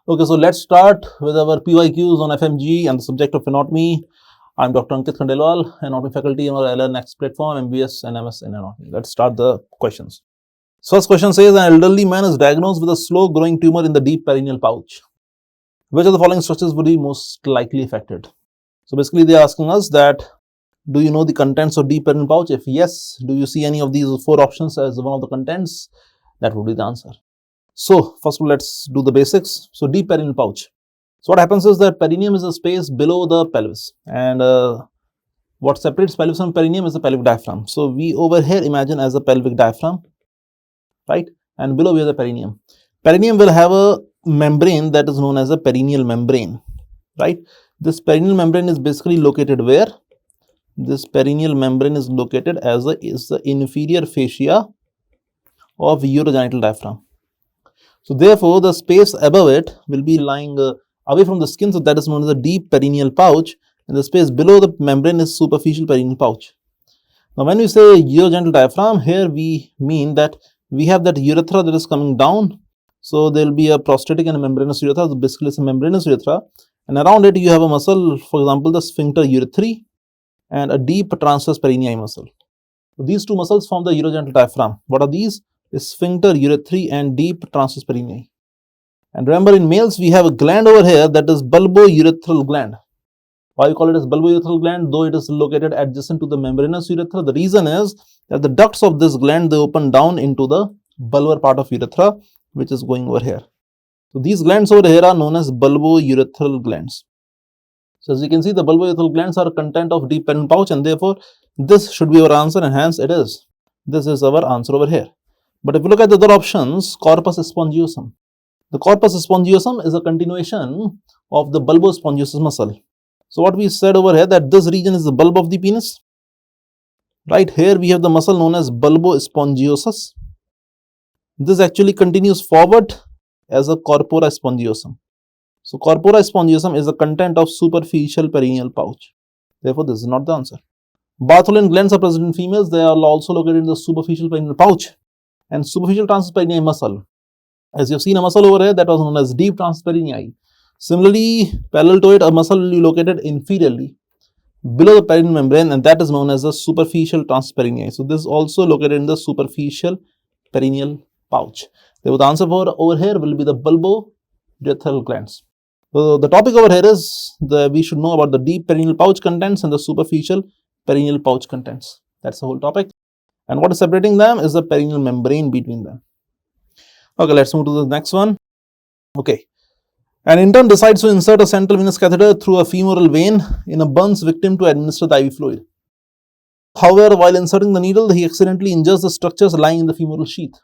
Okay, so let's start with our PYQs on FMGE and the subject of anatomy. I'm Dr. Ankit Khandelwal, anatomy faculty on our LNX platform, MBS and MS in anatomy. Let's start the questions. First question says, an elderly man is diagnosed with a slow growing tumor in the deep perennial pouch. Which of the following structures would be most likely affected? So basically they are asking us that, do you know the contents of deep perennial pouch? If yes, do you see any of these four options as one of the contents? That would be the answer. So first of all, let's do the basics. So deep perennial pouch. So what happens is that perineum is a space below the pelvis, and what separates pelvis from perineum is the pelvic diaphragm. So we over here imagine as a pelvic diaphragm, right? And below we have the perineum. Perineum will have a membrane that is known as a perineal membrane, right? This perineal membrane is basically located where? This perineal membrane is located as the inferior fascia of urogenital diaphragm. So therefore, the space above it will be lying away from the skin, so that is known as the deep perineal pouch, and the space below the membrane is superficial perineal pouch. Now when we say urogenital diaphragm, here we mean that we have that urethra that is coming down. So there will be a prostatic and a membranous urethra. So basically it's a membranous urethra, and around it you have a muscle, for example the sphincter urethrae and a deep transverse perineal muscle. So these two muscles form the urogenital diaphragm. What are these? Sphincter urethrae and deep transverse perineal. And remember, in males we have a gland over here that is bulbourethral gland. Why we call it as bulbourethral gland? Though it is located adjacent to the membranous urethra, the reason is that the ducts of this gland, they open down into the bulbar part of urethra, which is going over here. So these glands over here are known as bulbourethral glands. So as you can see, the bulbourethral glands are a content of deep perineal pouch, and therefore this should be our answer, and hence it is. This is our answer over here. But if you look at the other options, corpus spongiosum. The corpus spongiosum is a continuation of the bulbospongiosus muscle. So what we said over here, that this region is the bulb of the penis. Right here we have the muscle known as bulbospongiosus. This actually continues forward as a corpora spongiosum. So corpora spongiosum is the content of superficial perineal pouch. Therefore this is not the answer. Bartholin glands are present in females. They are also located in the superficial perineal pouch and superficial transverse perineal muscle. As you have seen a muscle over here that was known as deep transverse perineal. Similarly, parallel to it, a muscle will be located inferiorly below the perineal membrane, and that is known as the superficial transverse perineal. So this is also located in the superficial perineal pouch. Therefore, the answer for over here will be the bulbourethral glands. So the topic over here is we should know about the deep perineal pouch contents and the superficial perineal pouch contents. That's the whole topic. And what is separating them is the perineal membrane between them. Okay, let's move to the next one. Okay. An intern decides to insert a central venous catheter through a femoral vein in a burns victim to administer the IV fluid. However, while inserting the needle, he accidentally injures the structures lying in the femoral sheath.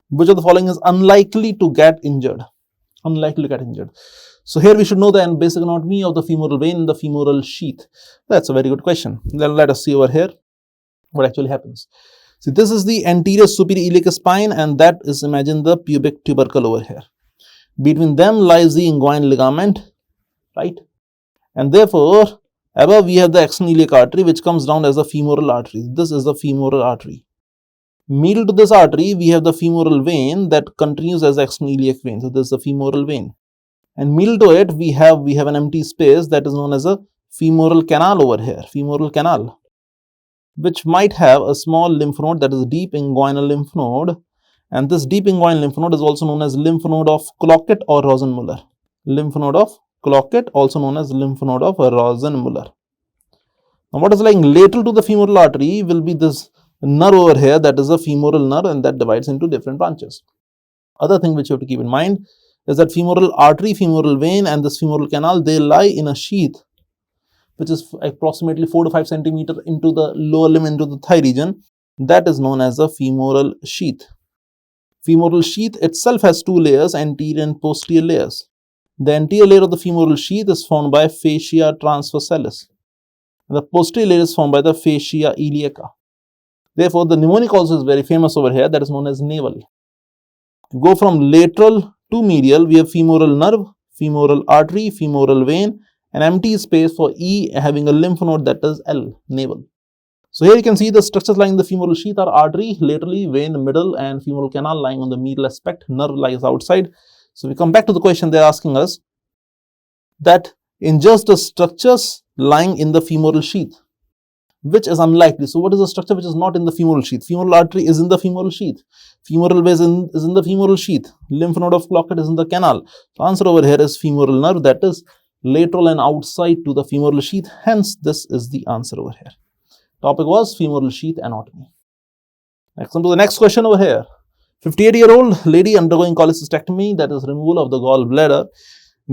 Which of the following is unlikely to get injured? Unlikely to get injured. So here we should know the basic anatomy of the femoral vein and the femoral sheath. That's a very good question. Then let us see over here what actually happens. See, this is the anterior superior iliac spine, and that is, imagine the pubic tubercle over here. Between them lies the inguinal ligament, right? And therefore, above we have the external iliac artery, which comes down as the femoral artery. This is the femoral artery. Medial to this artery, we have the femoral vein that continues as the external iliac vein. So this is the femoral vein. And medial to it, we have an empty space that is known as a femoral canal over here. Femoral canal, which might have a small lymph node, that is deep inguinal lymph node, and this deep inguinal lymph node is also known as lymph node of Cloquet or Rosenmuller. Lymph node of Cloquet, also known as lymph node of Rosenmuller. Now what is lying lateral to the femoral artery will be this nerve over here, that is a femoral nerve, and that divides into different branches. Other thing which you have to keep in mind is that femoral artery, femoral vein and this femoral canal, they lie in a sheath which is approximately 4 to 5 centimeters into the lower limb, into the thigh region. That is known as the femoral sheath. Femoral sheath itself has two layers, anterior and posterior layers. The anterior layer of the femoral sheath is formed by fascia transversalis. The posterior layer is formed by the fascia iliaca. Therefore, the mnemonic also is very famous over here, that is known as navel. Go from lateral to medial, we have femoral nerve, femoral artery, femoral vein, an empty space for E having a lymph node, that is L, navel. So here you can see the structures lying in the femoral sheath are artery, laterally, vein, middle, and femoral canal lying on the medial aspect. Nerve lies outside. So we come back to the question they're asking us that injures the structures lying in the femoral sheath, which is unlikely. So what is the structure which is not in the femoral sheath? Femoral artery is in the femoral sheath. Femoral vein is in the femoral sheath. Lymph node of Cloquet is in the canal. So answer over here is femoral nerve, that is lateral and outside to the femoral sheath. Hence, this is the answer over here. Topic was femoral sheath anatomy. Next on to the next question over here. 58-year-old lady undergoing cholecystectomy, that is removal of the gallbladder.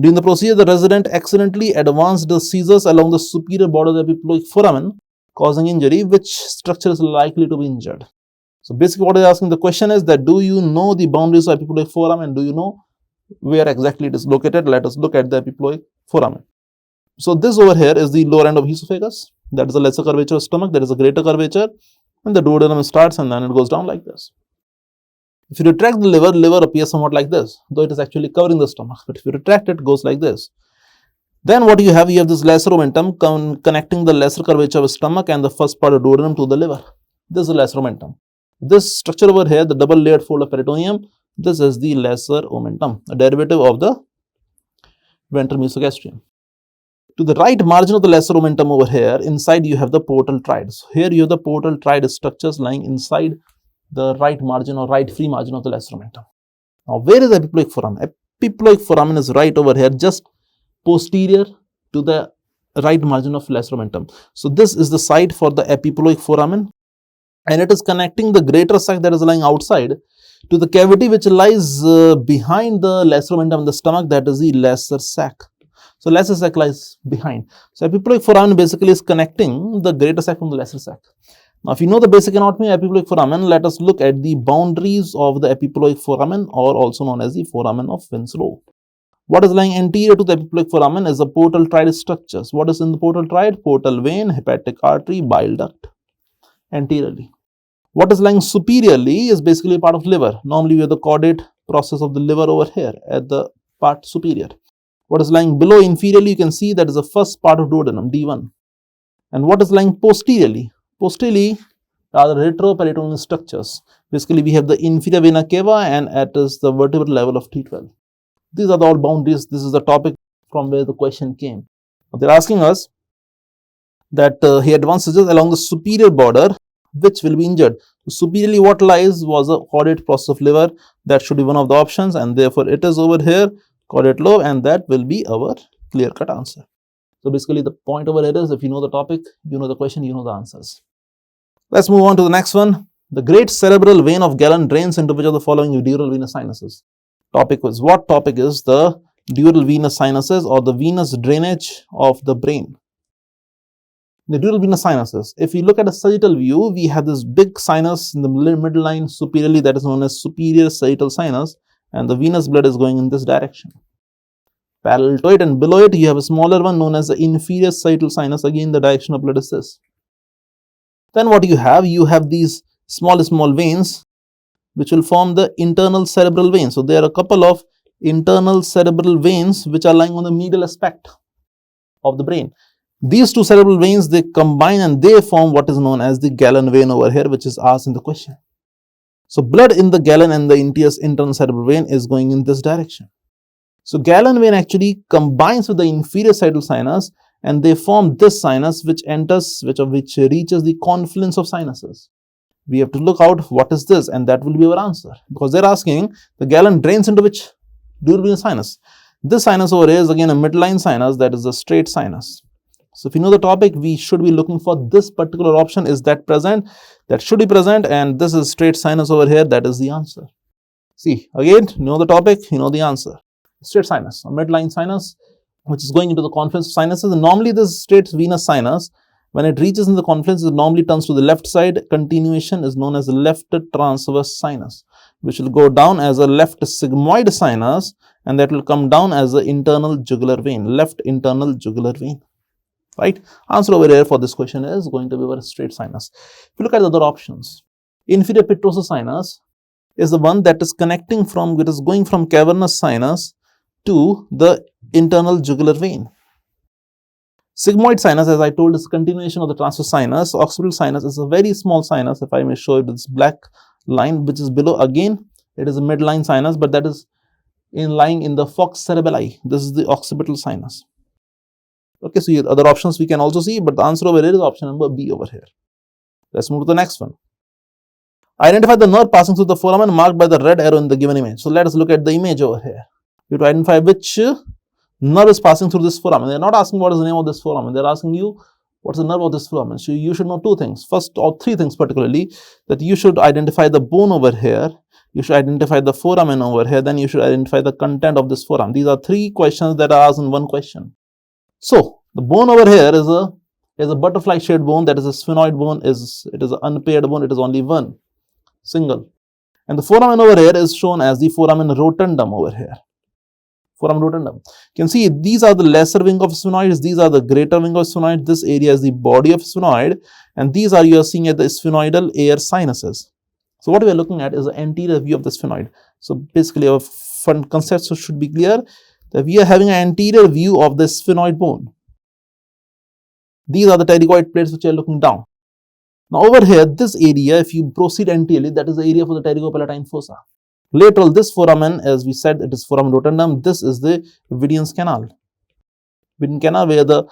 During the procedure, the resident accidentally advanced the scissors along the superior border of the epiploic foramen, causing injury. Which structure is likely to be injured? So basically what they're asking the question is that do you know the boundaries of epiploic foramen? Do you know where exactly it is located? Let us look at the epiploic foramen. So this over here is the lower end of esophagus. That is the lesser curvature of stomach. There is a greater curvature, and the duodenum starts and then it goes down like this. If you retract the liver appears somewhat like this, though it is actually covering the stomach. But if you retract it, it goes like this. Then what you have this lesser omentum connecting the lesser curvature of stomach and the first part of duodenum to the liver. This is the lesser omentum. This structure over here, the double layered fold of peritoneum, this is the lesser omentum, a derivative of the ventral mesogastrium. To the right margin of the lesser omentum over here, inside you have the portal tride. So here you have the portal tride structures lying inside the right margin or right free margin of the lesser omentum. Now, where is the epiploic foramen? Epiploic foramen is right over here, just posterior to the right margin of lesser omentum. So this is the site for the epiploic foramen, and it is connecting the greater sac that is lying outside to the cavity which lies behind the lesser omentum in the stomach, that is the lesser sac. So lesser sac lies behind. So epiploic foramen basically is connecting the greater sac from the lesser sac. Now, if you know the basic anatomy of epiploic foramen, let us look at the boundaries of the epiploic foramen, or also known as the foramen of Winslow. What is lying anterior to the epiploic foramen is the portal tride structures. What is in the portal tride? Portal vein, hepatic artery, bile duct, anteriorly. What is lying superiorly is basically part of liver. Normally, we have the caudate process of the liver over here at the part superior. What is lying below inferiorly, you can see that is the first part of duodenum, D1. And what is lying posteriorly? Posteriorly are the retroperitoneal structures. Basically, we have the inferior vena cava and at the vertebral level of T12. These are the all boundaries. This is the topic from where the question came. They're asking us that he advances along the superior border, which will be injured. So superiorly, what lies was a caudate process of liver. That should be one of the options, and therefore it is over here, caudate lobe, and that will be our clear-cut answer. So basically, the point over here is if you know the topic, you know the question, you know the answers. Let's move on to the next one. The great cerebral vein of Galen drains into which of the following dural venous sinuses? Topic was what? Topic is the dural venous sinuses or the venous drainage of the brain. The dural venous sinuses. If we look at a sagittal view, we have this big sinus in the midline superiorly, that is known as superior sagittal sinus, and the venous blood is going in this direction. Parallel to it and below it, you have a smaller one known as the inferior sagittal sinus. Again, the direction of blood is this. Then what you have? You have these small veins which will form the internal cerebral vein. So there are a couple of internal cerebral veins which are lying on the medial aspect of the brain. These two cerebral veins, they combine and they form what is known as the Galen vein over here, which is asked in the question. So blood in the Galen and the internal cerebral vein is going in this direction. So Galen vein actually combines with the inferior sagittal sinus and they form this sinus which reaches the confluence of sinuses. We have to look out what is this, and that will be our answer, because they're asking the Galen drains into which dural venous sinus. This sinus over here is again a midline sinus, that is a straight sinus. So if you know the topic, we should be looking for this particular option. Is that present? That should be present, and this is straight sinus over here. That is the answer. See, again, you know the topic, you know the answer. Straight sinus, a midline sinus, which is going into the confluence of sinuses. And normally this straight venous sinus, when it reaches in the confluence, it normally turns to the left side. Continuation is known as the left transverse sinus, which will go down as a left sigmoid sinus, and that will come down as the internal jugular vein, left internal jugular vein. Right? Answer over here for this question is going to be our straight sinus. If you look at the other options, inferior petrosus sinus is the one that is connecting from, it is going from cavernous sinus to the internal jugular vein. Sigmoid sinus, as I told, is a continuation of the transverse sinus. Occipital sinus is a very small sinus, if I may show you this black line which is below. Again, it is a midline sinus, but that is lying in the fox cerebelli. This is the occipital sinus. Okay, so here other options we can also see, but the answer over here is option number B over here. Let's move to the next one. Identify the nerve passing through the foramen marked by the red arrow in the given image. So let us look at the image over here. You have to identify which nerve is passing through this foramen. They are not asking what is the name of this foramen. They are asking you what's the nerve of this foramen. So you should know two things. First, or three things particularly, that you should identify the bone over here, you should identify the foramen over here, then you should identify the content of this foramen. These are three questions that are asked in one question. So the bone over here is a butterfly shaped bone, that is a sphenoid bone, it is an unpaired bone, it is only one, single. And the foramen over here is shown as the foramen rotundum over here. Foramen rotundum. You can see these are the lesser wing of sphenoids, these are the greater wing of sphenoid, this area is the body of sphenoid, and these are you are seeing at the sphenoidal air sinuses. So what we are looking at is the anterior view of the sphenoid. So basically our front concept should be clear that we are having an anterior view of the sphenoid bone. These are the pterygoid plates which are looking down. Now over here, this area, if you proceed anteriorly, that is the area for the pterygopalatine fossa. Lateral, this foramen, as we said, it is foramen rotundum. This is the Vidian's canal. Vidian canal where the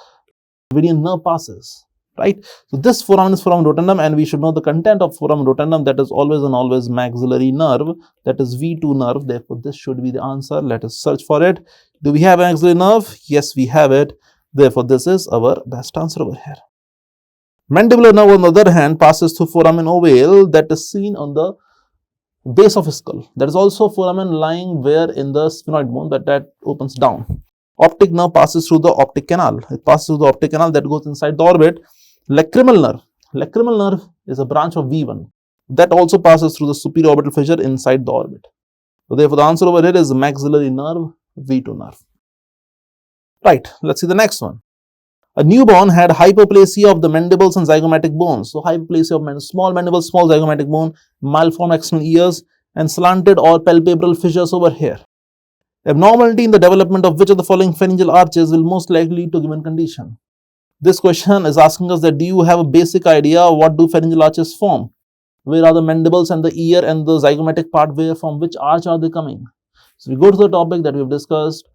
Vidian nerve passes, right? So this foramen is foramen rotundum, and we should know the content of foramen rotundum, that is always and always maxillary nerve, that is V2 nerve. Therefore, this should be the answer. Let us search for it. Do we have an maxillary nerve? Yes, we have it. Therefore, this is our best answer over here. Mandibular nerve, on the other hand, passes through foramen ovale, that is seen on the base of skull. There is also foramen lying where in the sphenoid bone that opens down. Optic nerve passes through the optic canal. It passes through the optic canal that goes inside the orbit. Lacrimal nerve. Lacrimal nerve is a branch of V1 that also passes through the superior orbital fissure inside the orbit. So therefore, the answer over here is maxillary nerve, V2 nerve. Right, let's see the next one. A newborn had hyperplasia of the mandibles and zygomatic bones. So hyperplasia of small mandibles, small zygomatic bone, malformed external ears, and slanted or palpebral fissures over here. Abnormality in the development of which of the following pharyngeal arches will most likely lead to given condition? This question is asking us that do you have a basic idea what do pharyngeal arches form? Where are the mandibles and the ear and the zygomatic part, where from which arch are they coming? So we go to the topic that we have discussed.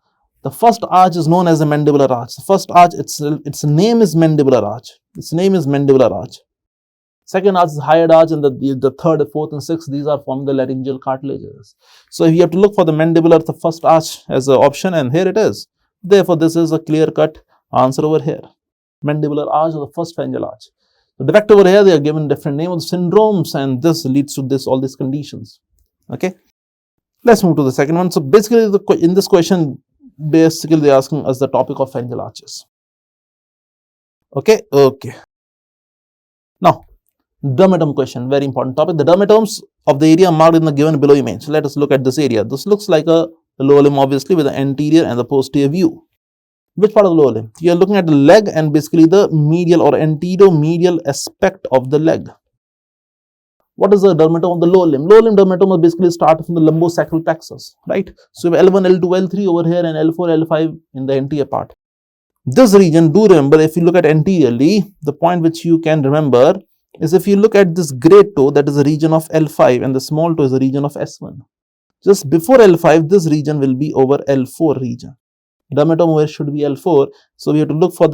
The first arch is known as the mandibular arch. The first arch, its name is mandibular arch. Its name is mandibular arch. Second arch is hyoid arch, and the third, fourth, and sixth, these are from the laryngeal cartilages. So you have to look for the mandibular, the first arch as an option, and here it is. Therefore, this is a clear-cut answer over here. Mandibular arch or the first pharyngeal arch. The defect over here, they are given different names of syndromes, and this leads to all these conditions. Okay. Let's move to the second one. So basically, in this question, basically they are asking us the topic of pharyngeal arches. Okay. Now, dermatom question, very important topic. The dermatomes of the area marked in the given below image. So let us look at this area. This looks like a lower limb, obviously, with the anterior and the posterior view. Which part of the lower limb? You are looking at the leg and basically the medial or anterior-medial aspect of the leg. What is the dermatome of the lower limb? Lower limb dermatome will basically start from the lumbosacral plexus, right? So we have L1, L2, L3 over here and L4, L5 in the anterior part. This region, do remember, if you look at anteriorly, the point which you can remember is if you look at this great toe, that is the region of L5, and the small toe is the region of S1. Just before L5, this region will be over L4 region. Dermatome over here should be L4. So we have to look for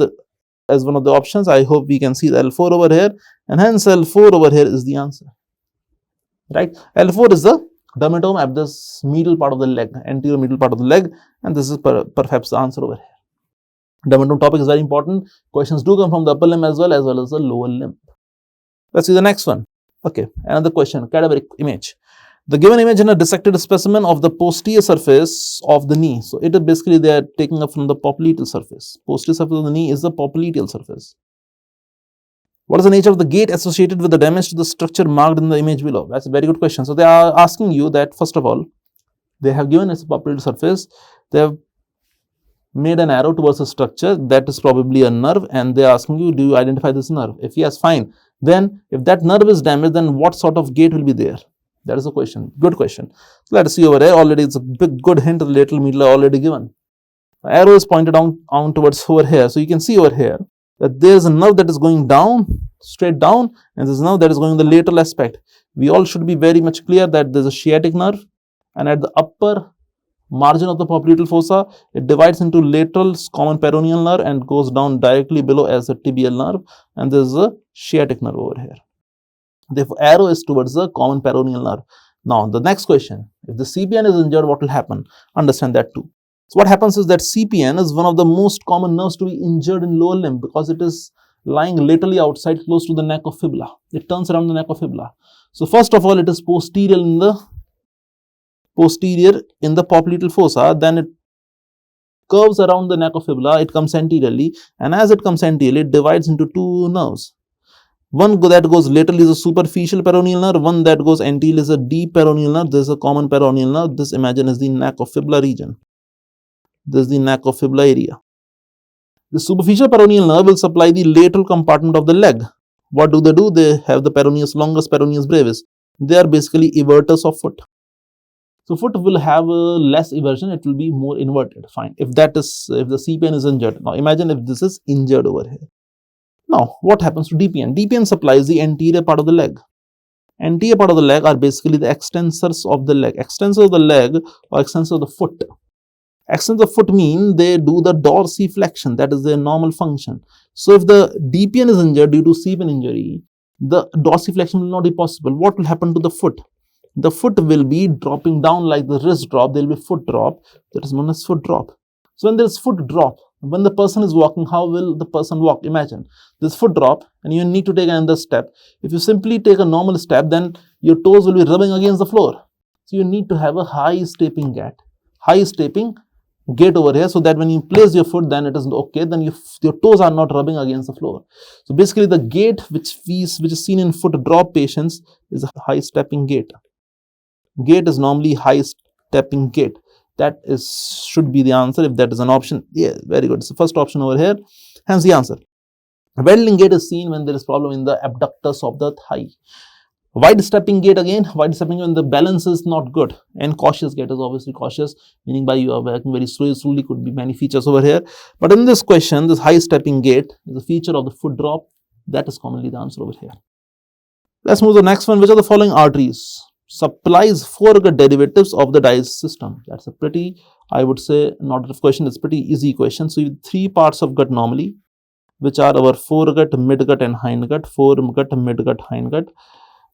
as one of the options. I hope we can see the L4 over here, and hence L4 over here is the answer. Right? L4 is the dermatome at this middle part of the leg, anterior middle part of the leg, and this is perhaps the answer over here. Dermatome topic is very important. Questions do come from the upper limb as well as the lower limb. Let's see the next one. Okay, another question, cadaveric image. The given image in a dissected specimen of the posterior surface of the knee. So it is basically they are taking up from the popliteal surface. Posterior surface of the knee is the popliteal surface. What is the nature of the gait associated with the damage to the structure marked in the image below? That's a very good question. So they are asking you that, first of all, they have given us a popliteal surface. They have made an arrow towards a structure that is probably a nerve, and they are asking you, do you identify this nerve? If yes, fine. Then if that nerve is damaged, then what sort of gait will be there? That is the question. Good question. So let us see over here. Already it's a big good hint of the lateral medial already given. The arrow is pointed on towards over here. So you can see over here that there is a nerve that is going down, straight down, and there is a nerve that is going in the lateral aspect. We all should be very much clear that there is a sciatic nerve, and at the upper margin of the popliteal fossa. It divides into lateral common peroneal nerve and goes down directly below as a tibial nerve, and there is a sciatic nerve over here. Therefore, arrow is towards the common peroneal nerve. Now, the next question, if the CPN is injured, what will happen? Understand that too. So, what happens is that CPN is one of the most common nerves to be injured in lower limb because it is lying laterally outside close to the neck of fibula. It turns around the neck of fibula. So, first of all, it is posterior in the popliteal fossa, then it curves around the neck of fibula, it comes anteriorly, and as it comes anteriorly, it divides into two nerves. One that goes laterally is a superficial peroneal nerve, one that goes anteriorly is a deep peroneal nerve. This is a common peroneal nerve. This, imagine, is the neck of fibula region. This is the neck of fibula area. The superficial peroneal nerve will supply the lateral compartment of the leg. What do? They have the peroneus longus, peroneus brevis. They are basically everters of foot. So, foot will have less eversion, it will be more inverted. Fine. If the CPN is injured. Now, imagine if this is injured over here. Now, what happens to DPN? DPN supplies the anterior part of the leg. Anterior part of the leg are basically the extensors of the leg. Extensors of the leg or extensors of the foot. Extensors of the foot mean they do the dorsiflexion, that is their normal function. So, if the DPN is injured due to CPN injury, the dorsiflexion will not be possible. What will happen to the foot? The foot will be dropping down like the wrist drop. There will be foot drop, that is known as foot drop. So, when there is foot drop, when the person is walking, how will the person walk? Imagine this foot drop and you need to take another step. If you simply take a normal step, then your toes will be rubbing against the floor. So, you need to have a high stepping gait over here, so that when you place your foot, then it is okay, then your toes are not rubbing against the floor. So, basically the gait which is seen in foot drop patients is a high stepping gait. Gait is normally high stepping gait. That should be the answer if that is an option. Yeah, very good. It's the first option over here. Hence the answer. Waddling gait is seen when there is problem in the abductors of the thigh. Wide stepping gait, again, wide stepping when the balance is not good. And cautious gait is obviously cautious, meaning by you are working very slowly, could be many features over here. But in this question, this high stepping gait is a feature of the foot drop. That is commonly the answer over here. Let's move to the next one. Which are the following arteries supplies foregut derivatives of the digestive system? That's a pretty, I would say, not a question, it's pretty easy question. So, you have three parts of gut normally, which are our foregut, midgut and hindgut. Foregut, midgut, hindgut.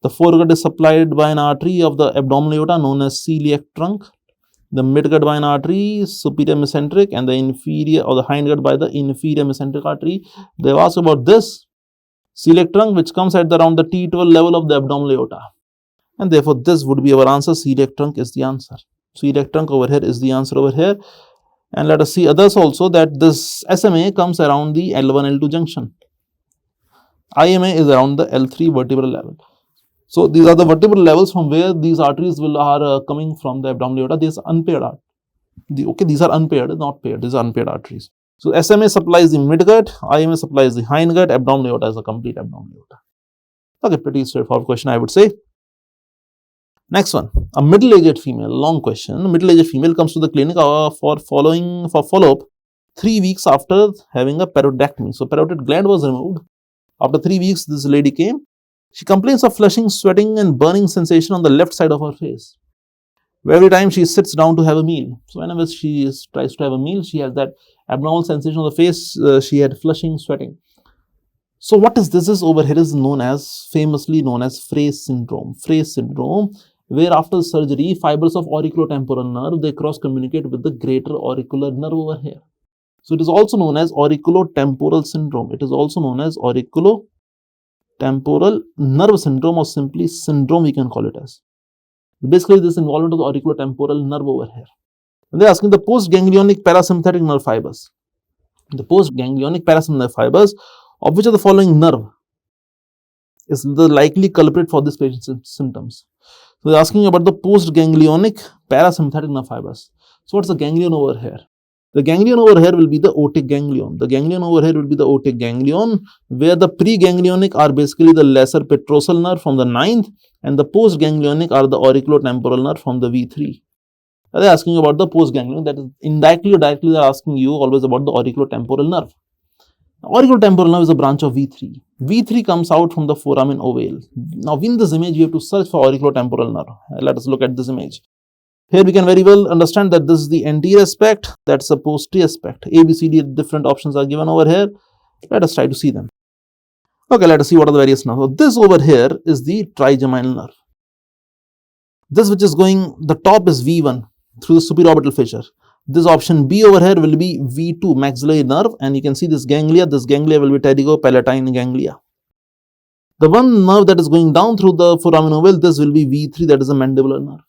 The foregut is supplied by an artery of the abdominal aorta known as celiac trunk. The midgut by an artery, superior mesenteric, and the inferior or the hindgut by the inferior mesenteric artery. They have asked about this celiac trunk, which comes at around the T12 level of the abdominal aorta. And therefore, this would be our answer. Celiac trunk is the answer. Celiac trunk over here is the answer over here. And let us see others also, that this SMA comes around the L1, L2 junction. IMA is around the L3 vertebral level. So, these are the vertebral levels from where these arteries are coming from the abdominal aorta. These are unpaired arteries. These are unpaired, not paired. These are unpaired arteries. So, SMA supplies the midgut, IMA supplies the hindgut, abdominal aorta is a complete abdominal aorta. Okay, pretty straightforward question, I would say. Next one, a middle-aged female, long question. A middle-aged female comes to the clinic for follow-up 3 weeks after having a parotidectomy. So, parotid gland was removed. After 3 weeks, this lady came. She complains of flushing, sweating and burning sensation on the left side of her face. Every time she sits down to have a meal. So, whenever she tries to have a meal, she has that abnormal sensation on the face. She had flushing, sweating. So, what is this? Is over here is famously known as Frey's syndrome. Frey's syndrome, where after surgery, fibers of auriculotemporal nerve, they cross-communicate with the greater auricular nerve over here. So, it is also known as auriculotemporal syndrome. It is also known as auriculotemporal nerve syndrome, or simply syndrome we can call it as. Basically, this involvement of the auriculotemporal nerve over here. And they are asking the postganglionic parasympathetic nerve fibers. The postganglionic parasympathetic nerve fibers, of which of the following nerve is the likely culprit for this patient's symptoms? So, they are asking about the postganglionic parasympathetic nerve fibers. So, what's the ganglion over here? The ganglion over here will be the otic ganglion. The ganglion over here will be the otic ganglion, where the preganglionic are basically the lesser petrosal nerve from the 9th, and the postganglionic are the auriculotemporal nerve from the V3. They are asking about the postganglion, that is indirectly or directly they are asking you always about the auriculotemporal nerve. Auriculotemporal nerve is a branch of V3. V3 comes out from the foramen ovale. Now, in this image, you have to search for auriculotemporal nerve. Let us look at this image. Here we can very well understand that this is the anterior aspect, that's the posterior aspect. A, B, C, D different options are given over here. Let us try to see them. Okay, let us see what are the various nerves. So this over here is the trigeminal nerve. This which is going, the top is V1 through the supraorbital fissure. This option B over here will be V2 maxillary nerve, and you can see this ganglia will be pterygopalatine ganglia. The one nerve that is going down through the foramen ovale, this will be V3, that is a mandibular nerve.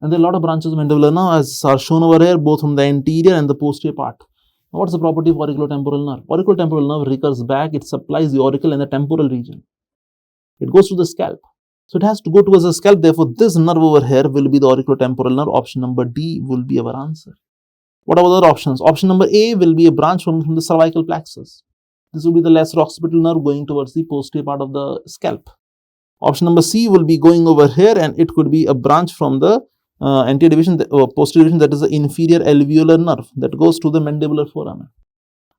And there are a lot of branches of mandibular nerve as are shown over here, both from the anterior and the posterior part. Now, what is the property of auriculotemporal nerve? Auriculotemporal nerve recurs back, it supplies the auricle in the temporal region. It goes to the scalp. So it has to go towards the scalp, therefore this nerve over here will be the auriculotemporal nerve. Option number D will be our answer. What are the other options? Option number A will be a branch from the cervical plexus. This will be the lesser occipital nerve going towards the posterior part of the scalp. Option number C will be going over here, and it could be a branch from the anterior division or posterior division, that is the inferior alveolar nerve that goes to the mandibular foramen.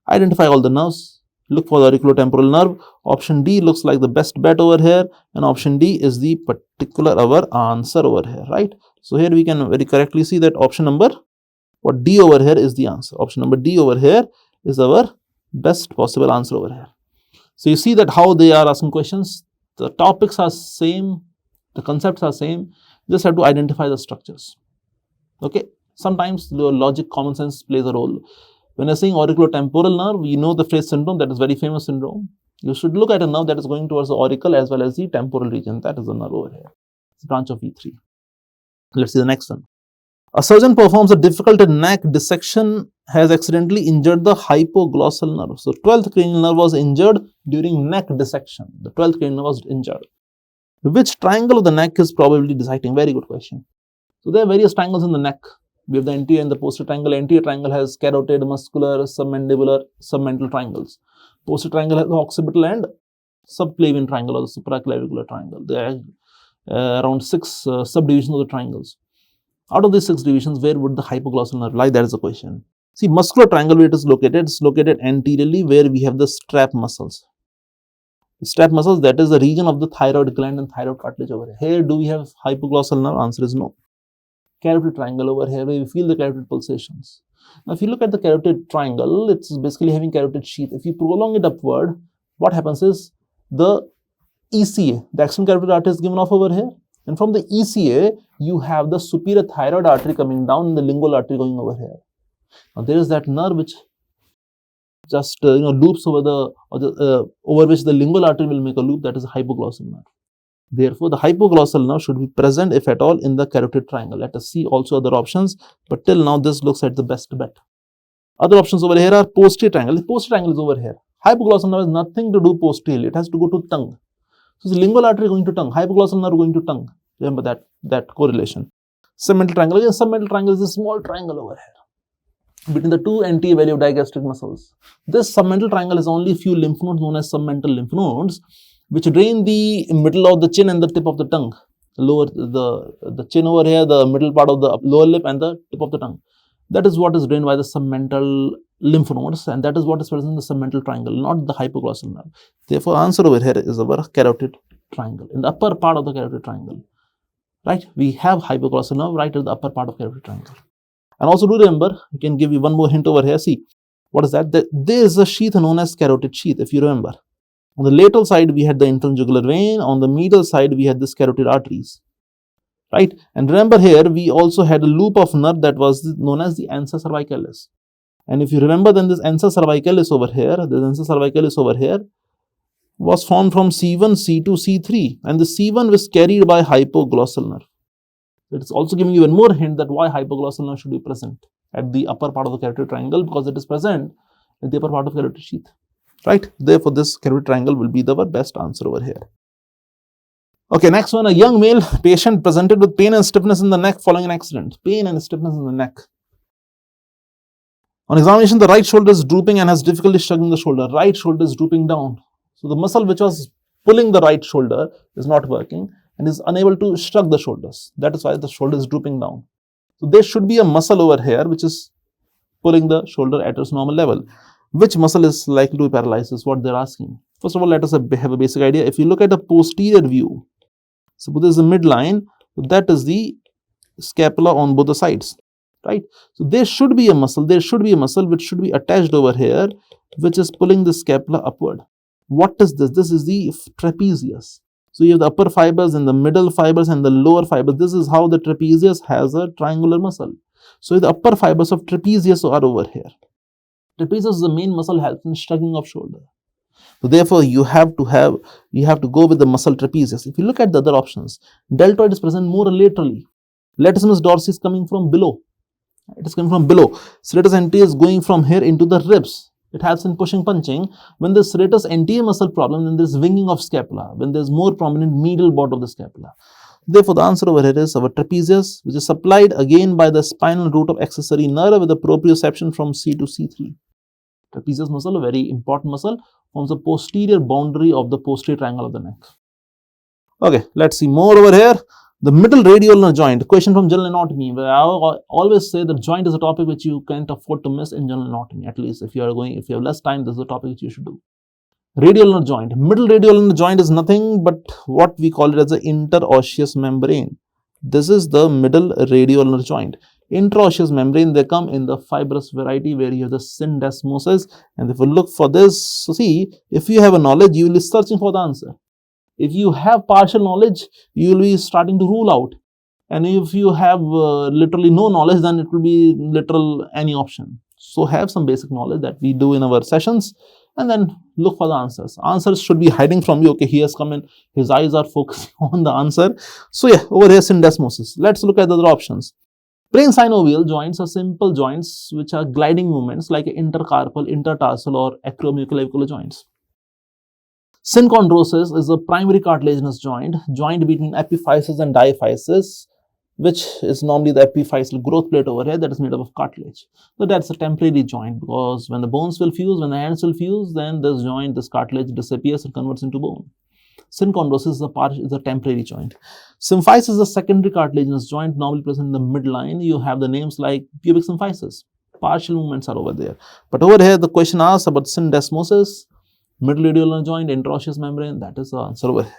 Identify all the nerves. Look for the auriculotemporal nerve. Option D looks like the best bet over here, and option D is the particular our answer over here, right? So here we can very correctly see that option number D over here is the answer. Option number D over here is our best possible answer over here. So you see that how they are asking questions. The topics are same, the concepts are same. Just have to identify the structures. Okay. Sometimes the logic, common sense plays a role. When you're saying auriculotemporal nerve, you know the phrase syndrome, that is very famous syndrome. You should look at a nerve that is going towards the auricle as well as the temporal region. That is the nerve over here. It's a branch of V3. Let's see the next one. A surgeon performs a difficult neck dissection, has accidentally injured the hypoglossal nerve. So 12th cranial nerve was injured during neck dissection. The 12th cranial nerve was injured. Which triangle of the neck is probably dissecting? Very good question. So there are various triangles in the neck. We have the anterior and the posterior triangle. Anterior triangle has carotid, muscular, submandibular, submental triangles. Posterior triangle has the occipital and subclavian triangle or the supraclavicular triangle. There are around 6 subdivisions of the triangles. Out of these 6 divisions, where would the hypoglossal nerve lie? That is the question. See, muscular triangle where it is located, it's located anteriorly where we have the strap muscles. The strap muscles, that is the region of the thyroid gland and thyroid cartilage over here. Here, do we have hypoglossal nerve? Answer is no. Carotid triangle over here, where we feel the carotid pulsations. Now, if you look at the carotid triangle, it's basically having carotid sheath. If you prolong it upward, what happens is the ECA, the external carotid artery, is given off over here. And from the ECA, you have the superior thyroid artery coming down and the lingual artery going over here. Now, there is that nerve which just loops over over which the lingual artery will make a loop, that is a hypoglossal nerve. Therefore, the hypoglossal nerve should be present, if at all, in the carotid triangle. Let us see also other options, but till now this looks at the best bet. Other options over here are posterior triangle. The posterior triangle is over here. Hypoglossal nerve has nothing to do posteriorly. It has to go to tongue. So the lingual artery going to tongue, hypoglossal nerve going to tongue. Remember that correlation. Submental triangle. Again, submental triangle is a small triangle over here between the two anterior value of digastric muscles. This submental triangle has only few lymph nodes known as submental lymph nodes, which drain the middle of the chin and the tip of the tongue. The chin over here, the middle part of the lower lip and the tip of the tongue. That is what is drained by the submental lymph nodes, and that is what is present in the submental triangle, not the hypoglossal nerve. Therefore, answer over here is our carotid triangle, in the upper part of the carotid triangle. Right? We have hypoglossal nerve right at the upper part of carotid triangle. And also do remember, I can give you one more hint over here. See, what is that? There is a sheath known as carotid sheath, if you remember. On the lateral side, we had the internal jugular vein. On the medial side, we had this carotid arteries. Right? And remember here, we also had a loop of nerve that was known as the ansa cervicalis. And if you remember, then this ansa cervicalis over here, was formed from C1, C2, C3. And the C1 was carried by hypoglossal nerve. It is also giving you one more hint that why hypoglossal nerve should be present at the upper part of the carotid triangle, because it is present at the upper part of carotid sheath. Right? Therefore, this carotid triangle will be the best answer over here. Okay, next one. A young male patient presented with pain and stiffness in the neck following an accident. Pain and stiffness in the neck. On examination, the right shoulder is drooping and has difficulty shrugging the shoulder. Right shoulder is drooping down. So the muscle which was pulling the right shoulder is not working and is unable to shrug the shoulders. That is why the shoulder is drooping down. So there should be a muscle over here which is pulling the shoulder at its normal level. Which muscle is likely to be paralyzed is what they're asking. First of all, let us have a basic idea. If you look at the posterior view, suppose this is the midline, that is the scapula on both the sides, right? So there should be a muscle which should be attached over here, which is pulling the scapula upward. What is this? This is the trapezius. So you have the upper fibers and the middle fibers and the lower fibers. This is how the trapezius has a triangular muscle. So the upper fibers of trapezius are over here. Trapezius is the main muscle, helps in shrugging of shoulder. So therefore, you have to go with the muscle trapezius. If you look at the other options, deltoid is present more laterally. Latissimus dorsi is coming from below. It is coming from below. Serratus anterior is going from here into the ribs. It helps in pushing, punching. When the serratus anterior muscle problem, then there is winging of scapula. When there is more prominent medial body of the scapula. Therefore, the answer over here is our trapezius, which is supplied again by the spinal root of accessory nerve with the proprioception from C to C3. Trapezius muscle, a very important muscle, forms the posterior boundary of the posterior triangle of the neck. Okay, let's see more over here. The middle radial ulnar joint, question from general anatomy, where I always say the joint is a topic which you can't afford to miss in general anatomy. At least if you have less time, this is a topic which you should do. Radial ulnar joint. Middle radial ulnar joint is nothing but what we call it as the interosseous membrane. This is the middle radial ulnar joint. Interosseous membrane, they come in the fibrous variety where you have the syndesmosis. And if you look for this, so see, if you have a knowledge, you will be searching for the answer. If you have partial knowledge, you will be starting to rule out. And if you have literally no knowledge, then it will be literal any option. So have some basic knowledge that we do in our sessions and then look for the answers. Answers should be hiding from you. Okay, he has come in, his eyes are focusing on the answer. So yeah, over here syndesmosis. Let's look at the other options. Plain synovial joints are simple joints which are gliding movements like intercarpal, intertarsal or acromioclavicular joints. Synchondrosis is a primary cartilaginous joint between epiphysis and diaphysis, which is normally the epiphyseal growth plate over here that is made up of cartilage. So that's a temporary joint because when the bones will fuse, when the hands will fuse, then this joint, this cartilage disappears and converts into bone. Synchondrosis is a temporary joint. Symphysis is a secondary cartilaginous joint normally present in the midline. You have the names like pubic symphysis. Partial movements are over there. But over here, the question asks about syndesmosis, middle radial ulnar joint, interosseous membrane. That is the answer over here.